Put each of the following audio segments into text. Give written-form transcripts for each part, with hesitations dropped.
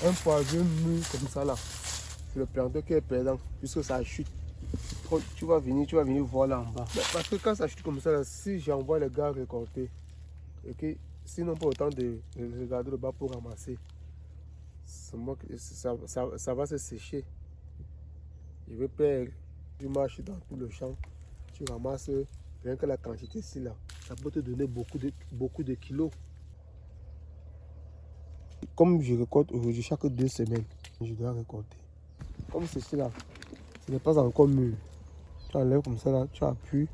Un poivron mûr comme ça là, c'est le planteur qui est perdant, puisque ça chute. Tu vas venir voir là en bas. Parce que quand ça chute comme ça là, si j'envoie les gars récolter, et que sinon pas autant de regarder le bas pour ramasser, ça va se sécher. Je vais perdre. Tu marches dans tout le champ, tu ramasses rien que la quantité ici là, ça peut te donner beaucoup de kilos. Comme je récolte aujourd'hui, chaque 2 semaines, je dois récolter. Comme ceci là, ce n'est pas encore mûr. Tu enlèves comme ça là, tu appuies.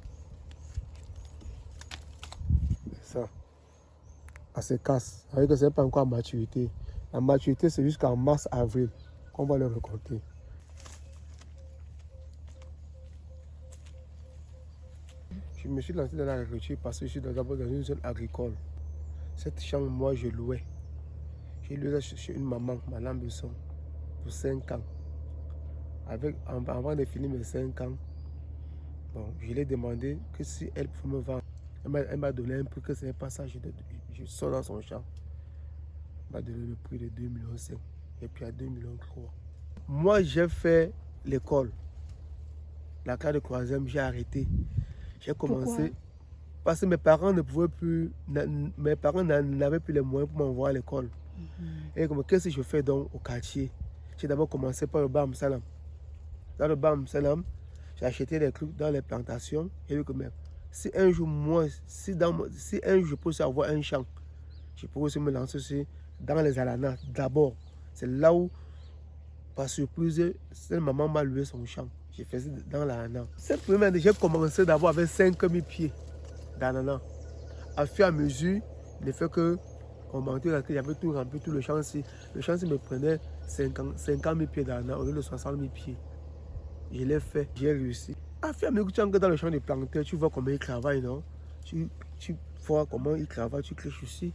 Ça. Ça se casse. Ça veut dire que ce n'est pas encore à maturité. La maturité, c'est jusqu'en mars-avril qu'on va le récolter. Je me suis lancé dans l'agriculture parce que je suis d'abord dans une zone agricole. Cette chambre, moi, je louais. J'ai loué ça chez une maman, Madame Besson, pour 5 ans. Avant de finir mes 5 ans, bon, je lui ai demandé que si elle pouvait me vendre. Elle m'a donné un prix que ce n'est pas ça, je sors dans son champ. Elle m'a donné le prix de 2,5 millions. Et puis à 2,3 millions. Moi, j'ai fait l'école. La classe de troisième, j'ai arrêté. J'ai commencé. Pourquoi? Parce que mes parents ne pouvaient plus. Mes parents n'avaient plus les moyens pour m'envoyer à l'école. Et comme qu'est-ce que je fais donc au quartier? J'ai d'abord commencé par le Bam Salam. Dans le Bam Salam, j'ai acheté des trucs dans les plantations. Et que même, si un jour, si un jour je peux avoir un champ, je peux aussi me lancer aussi dans les ananas. D'abord, c'est là où, par surprise, cette maman m'a loué son champ. J'ai fait ça dans l'ananas. Cette première année, j'ai commencé d'abord avec 5000 pieds d'ananas. À fur et à mesure, le fait que on montait, j'avais tout rempli, tout le champ-ci. Le champ-ci me prenait 50 000 pieds d'ananas au lieu de 60 000 pieds. Je l'ai fait, j'ai réussi. À fur et à mesure que tu entres dans le champ de planteur, tu vois comment ils travaillent, non? Tu vois comment ils travaillent, tu cliques aussi.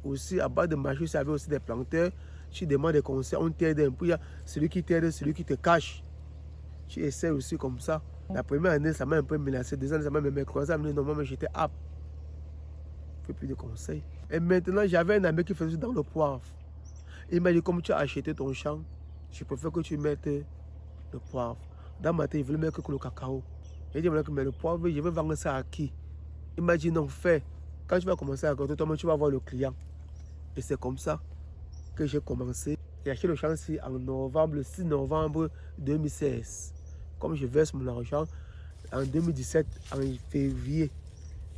Aussi, à bas de marché, il y avait aussi des planteurs. Tu demandes des conseils, on t'aide un peu. Il y a celui qui t'aide, celui qui te cache. Tu essaies aussi comme ça. La première année, ça m'a un peu menacé. Deuxième année, ça m'a même croisé. Normalement, j'étais apte. Je ne fais plus de conseils. Et maintenant, j'avais un ami qui faisait dans le poivre. Il m'a dit, comme tu as acheté ton champ, je préfère que tu mettes le poivre. Dans ma tête, il voulait mettre que le cacao. J'ai dit, mais le poivre, je vais vendre ça à qui? Il m'a dit, non, fais. Quand tu vas commencer à récolter, toi-même, tu vas voir le client. Et c'est comme ça que j'ai commencé. J'ai acheté le champ-ci en novembre, le 6 novembre 2016. Comme je verse mon argent, en 2017, en février,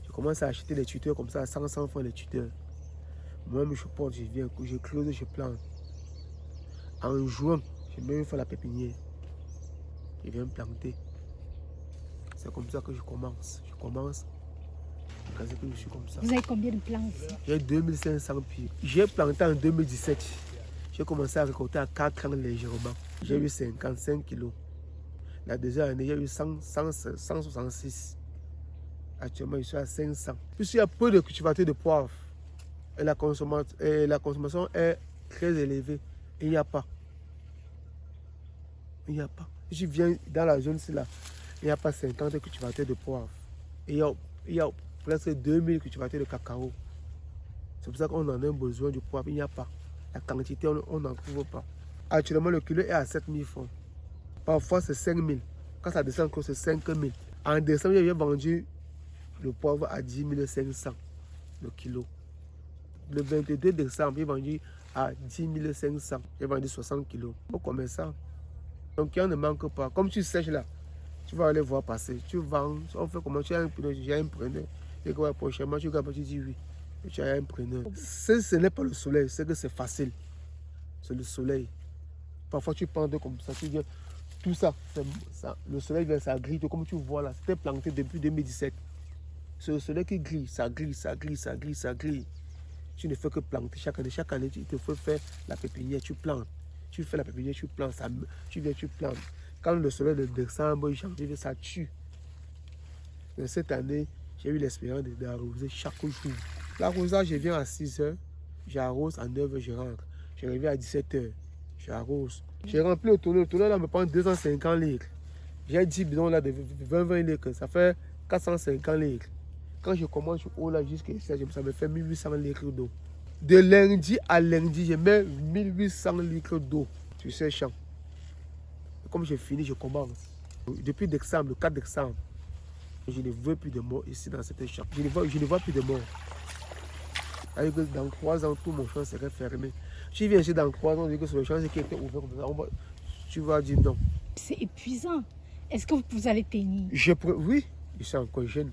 je commence à acheter les tuteurs comme ça à 100 francs les tuteurs. Moi-même, je porte, je viens, je creuse, je plante. En juin, je mets une fois la pépinière. Je viens planter. C'est comme ça que je commence. Que je suis comme ça. Vous avez combien de plants ici? J'ai 2500 pieds. J'ai planté en 2017. J'ai commencé à récolter à 4 ans légèrement. J'ai eu 55 kilos. La deuxième année, j'ai eu 166. Actuellement, je suis à 500. Puisqu'il y a peu de cultivateurs de poivre et la consommation est très élevée, il n'y a pas. Il n'y a pas. Je viens dans la zone là, il n'y a pas 50 cultivateurs de poivre. Et il y a presque 2000 cultivateurs de cacao. C'est pour ça qu'on en a besoin du poivre. Il n'y a pas. La quantité, on n'en trouve pas. Actuellement, le kilo est à 7000 francs. Parfois, c'est 5000. Quand ça descend, c'est 5000. En décembre, j'ai vendu le poivre à 10 500 le kilo. Le 22 décembre, j'ai vendu à 10 500. J'ai vendu 60 kilos. Au commerçant. Donc, il ne manque pas. Comme tu sèches là, tu vas aller voir passer. Tu vends, on fait comment? Tu as un preneur, j'ai un preneur. Et quoi, prochainement, tu regardes, tu dis oui. Et tu as un preneur. Ce n'est pas le soleil, c'est que c'est facile. C'est le soleil. Parfois, tu prends comme ça, tu viens. Tout ça, le soleil vient, ça grille. Comme tu vois là, c'était planté depuis 2017. C'est le soleil qui grille, ça grille, ça grille, ça grille, ça grille. Tu ne fais que planter chaque année. Chaque année, tu te fais faire la pépinière, tu plantes. Tu fais la pépinière, tu plantes. Tu viens, tu plantes. Quand le soleil de décembre, janvier, ça tue. Mais cette année, j'ai eu l'espérance d'arroser chaque jour. L'arrosage, je viens à 6 h, j'arrose à 9 h, je rentre. Je reviens à 17 h, j'arrose. J'ai rempli le tonneau. Le tonneau là me prend 250 litres. J'ai 10 bidons là de 20 litres. Ça fait 450 litres. Quand je commence au là jusqu'à ici, ça me fait 1800 litres d'eau. De lundi à lundi, je mets 1800 litres d'eau sur ces champs. Comme j'ai fini, je commence. Depuis décembre, le 4 décembre, je ne veux plus de morts ici dans cette champ. Je ne vois plus de morts. Alors que dans 3 ans, tout mon champ serait fermé. Si je viens ici dans 3 ans, on dit que c'est le champ qui était ouvert comme ça. Tu vas dire non. C'est épuisant. Est-ce que vous allez tenir? Oui, ils sont encore jeunes.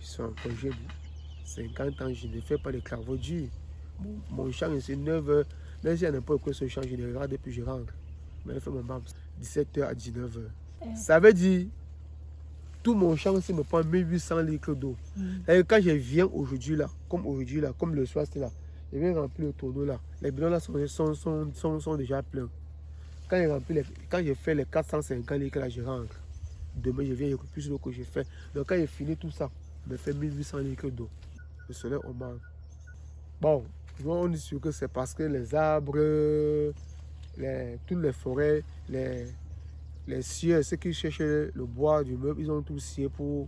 Ils sont encore jeunes. 50 ans, je ne fais pas les travaux durs. Mon champ, c'est 9 heures. Même si il n'y a pas que ce champ, je ne regarde et puis je rentre. Mais je fais mon bam 17h à 19h. Ça veut dire, tout mon champ aussi me prend 1800 litres d'eau. Quand je viens aujourd'hui là, comme le soir c'est là, je viens remplir le tonneau là. Les bidons là sont déjà pleins. Quand je fais les 450 litres là, je rentre. Demain, je viens, je plus l'eau que je fais. Donc quand je finis tout ça, je me fais 1800 litres d'eau. Le soleil, on mange. Bon, on dit sûr que c'est parce que les arbres, toutes les forêts, les cieux, ceux qui cherchent le bois du meuble, ils ont tout scié pour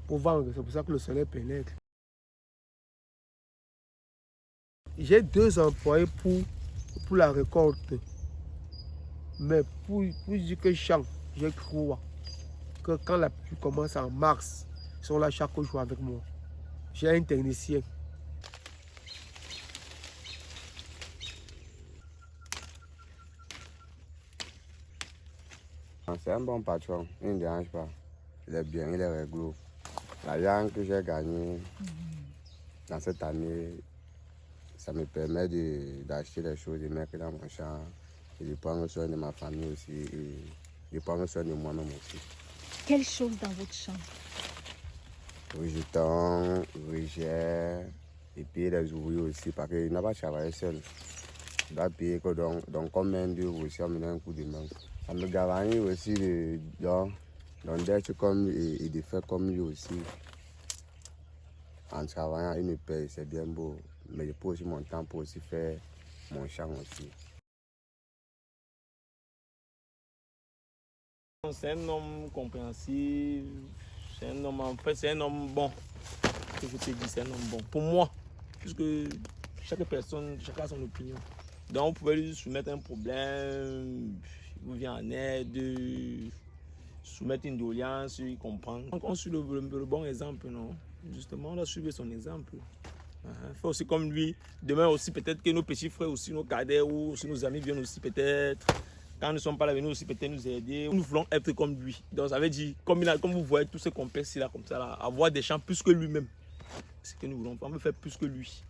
vendre. C'est pour ça que le soleil pénètre. J'ai 2 employés pour la récolte. Mais pour dire que champ, je crois que quand la pluie commence en mars, ils sont là chaque jour avec moi. J'ai un technicien. C'est un bon patron, il ne dérange pas. Il est bien, il est réglo. L'argent que j'ai gagné dans cette année, ça me permet d'acheter des choses, de mettre dans mon champ, et de prendre soin de ma famille aussi, et de prendre soin de moi-même aussi. Quelle chose dans votre champ? Rejetons, rejets, et puis les ouvriers aussi, parce qu'il n'a pas travaillé seul. Il doit payer que donc combien d'euros aussi, on me donne un coup de main. Ça me garantit aussi d'être comme et de faire comme lui aussi. En travaillant, il me paye, c'est bien beau. Mais je peux aussi mon temps pour aussi faire mon champ aussi. C'est un homme compréhensif, c'est un homme, en fait, c'est un homme bon. Que je te dis, c'est un homme bon. Pour moi, puisque chaque personne, chacun a son opinion. Donc, on pouvait lui soumettre un problème, il vous vient en aide, soumettre une doléance, il comprend. Donc, on suit le bon exemple, non? Justement, on doit suivre son exemple. Fait aussi comme lui. Demain aussi, peut-être que nos petits frères, aussi nos cadets ou aussi nos amis viennent aussi peut-être. Quand nous ne sommes pas là, venus aussi peut-être nous aider. Nous voulons être comme lui. Donc ça veut dire, comme vous voyez tous ces complexes là, comme ça, là, avoir des champs plus que lui-même. C'est ce que nous voulons. On veut faire plus que lui.